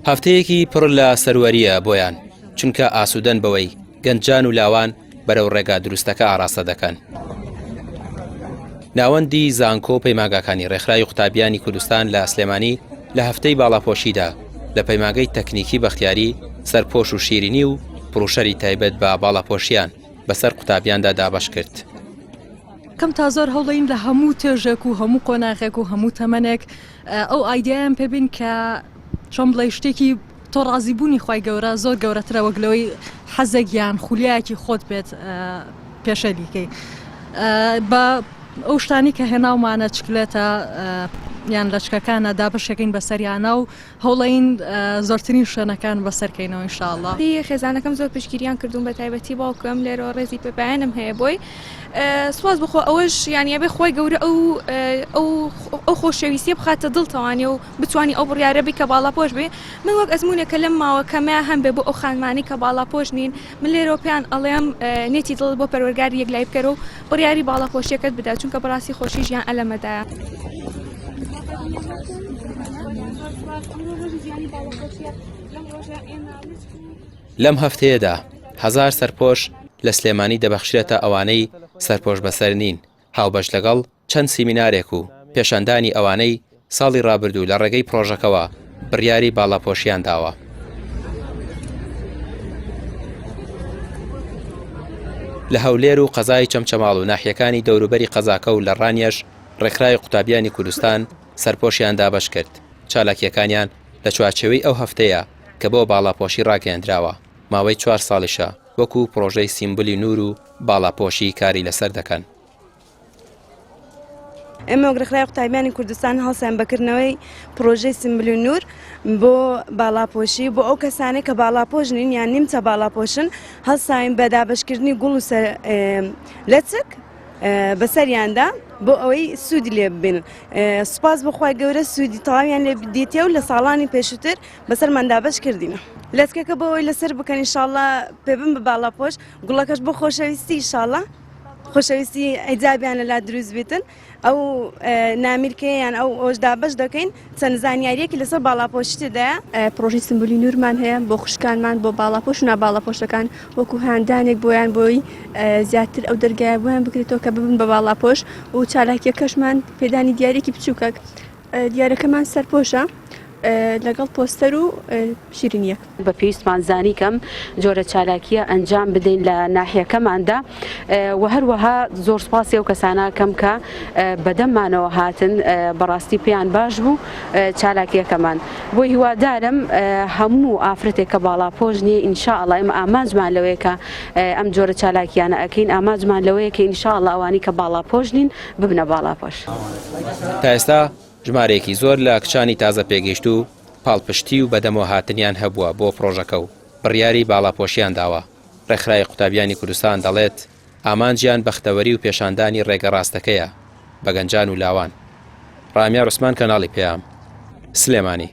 هەفتەیەکی پڕ لە سەروەریە بۆیان، چونکە ئاسوودەن بەوەی گەنجان و لاوان بەرەو ڕێگا دروستەکە ئاراستە دەکەن. ناوەندی زانکۆ پەیماگەکانی ڕێکخراوی قوتابیانی کوردستان لە سلێمانی لە هەفتەی باڵاپۆشیدا لە پەیماگەی تەکنیکی بەختیاری سەرپۆش و شیرینی و پڕوشەری تایبەت بە باڵاپۆشیان بەسەر قوتابیاندا دابەش کرد. کەم تا زۆر هەوڵین لە هەموو تێژێک و هەموو قۆناغێک و هەموو تەمەنێک ئەو ئایدیایان پێبین کە چۆن بڵێ شتێکی تۆ ڕازیبوونی خی گەورە زۆر گەورەترە وەگلەوەی حەزێکیان خولیایەکی خۆت بێت پێشەلیکەی بە ئەو شتانی کە هێناومانە چکلێتە یان لەچکەکانە دابشەکەین بەسەریانە و هەوڵین زۆرترین شوێنەکان بەسەرکەینەوە ئینشاءڵڵا. خێزانەکەم زۆر پشگیریان کردوون بە تایبەتی باوکم لێرە ڕێزی پێپیانم هەیە بۆی سواز بخۆ ئەوەش یانە بێ خۆی گەورە ئەو خۆشەویستی بخاتە دڵتەوانی و بتوانانی ئەو بڕیارەبی کە باڵاپۆش بێ. من وەک ئەزمونێکە لەم ماوە کەمە هەم بێ بۆ ئەو خانمانی کە باڵاپۆش نین من لێرە پێیان ئەڵێم نێتی دڵ بۆ پەروەرگاری یەکلای بکەرە و بڕیاری باڵاپۆشیەکەت بدات چونکە بەڕاستی خۆشی ژیان ئەلەمەدایە. لەم هەفتەیەدا 1000 سەرپۆش لە سلێمانی دەبەخشرێتە ئەوانەی سەرپۆش بەسەر نین، هاوبەش لەگەڵ چەند سیمینارێک و پێشاندانی ئەوانەی ساڵی ڕابردوو لە ڕێگەی پرۆژەکەوە بڕیاری باڵاپۆشیان داوە. لە هەولێر و قەزای چەمچەماڵ و ناحیەکانی دەوروبەری قەزاکە و لە ڕانیەش ڕێکخراوی قوتابیانی کوردستان سەرپۆشیان دابەش کرد. چالاکیەکانیان لە چوارچێوەی ئەو هەفتەیە کە بۆ باڵاپۆشی ڕاگەیاندراوە ماوەی 4 ساڵیشە وەکو پرۆژەی سیمبولی نور و باڵاپۆشی کاری لەسەر دەکەن. ئێمە ڕێکخراوی قوتابیانی کوردستان هەڵسان بەکردنەوەی پرۆژەی سیمبولی نور بۆ باڵاپۆشی بۆ ئەو کەسانێک کە باڵاپۆش نین یان نیمچە باڵاپۆشن هەڵساین بە دابەشکردنی گوڵ و لەچک بەسەریاندا بۆ ئەوەی سوودی لێ ببین. سوپاس بەخوای گەورە سوودی تەواویان لێ بدیتێ و لە ساڵانی پێشووتر بەسەرمان دابەش کردینە. لەچکەکە بۆ ئەوەی لەسەر بکەن ئینشاڵڵا پێبن بە باڵاپۆش گوڵەکەش بۆ خۆشەویستی ئینشاڵڵا خۆشەویستی ئەیجابیان لەلا دروست بێتن ئەو نامیرکەیان ئەو ئەوش دابەش دەکەین چەند زانیاریەکی لەسەر باڵاپۆشی تێدایە. پرۆژەی سیمبولی نورمان هەیە بۆ خوشکانمان بۆ باڵاپۆش و ناباڵاپۆشەکان وەکو هاندانێک بۆیان بۆی زیاتر ئەو دەرگایە بۆیان بکرێتەوە کە ببن بە باڵاپۆش و چالاکیەکەشمان پێدانی دیارێکی بچووکە دیارەکەمان سەرپۆشە لەگەڵ پۆستەر و شیرینیە. بە پێویستمان زانی کەم جۆرە چالاکیە ئەنجام بدەین لە ناحیەکەماندا و هەروەها زۆر سپاسی ئەو کەسانە کەم کە بەدەممانەوە هاتن بەڕاستی پێیان باش بوو چالاکیەکەمان. بۆی هیوادارم هەموو ئافرەتێک کە باڵاپۆش نیە ئینشاءڵڵا ئێمە ئامانجمان لەوەیە کە ئەم جۆرە چالاکیانە ئەەکەین ئامانجمان لەوەیە کە ئینشاءڵڵا ئەوانی کە باڵاپۆش نین ببنە باڵاپۆش. تا ئێستا ژمارێکی زۆر لە کچانی تازە پێگەیشت و پاڵپشتی و بەدەمەوە هاتنیان هەبووە بۆ پرۆژەکە و بڕیاری باڵاپۆشیان داوە. ڕێکخراوی قوتابیانی کوردستان دەڵێت ئامانجیان بەختەوەری و پێشاندانی ڕێگە ڕاستەکەیە بە گەنجان و لاوان. ڕامیا ڕوسمان کەناڵی پێیام سلێمانی.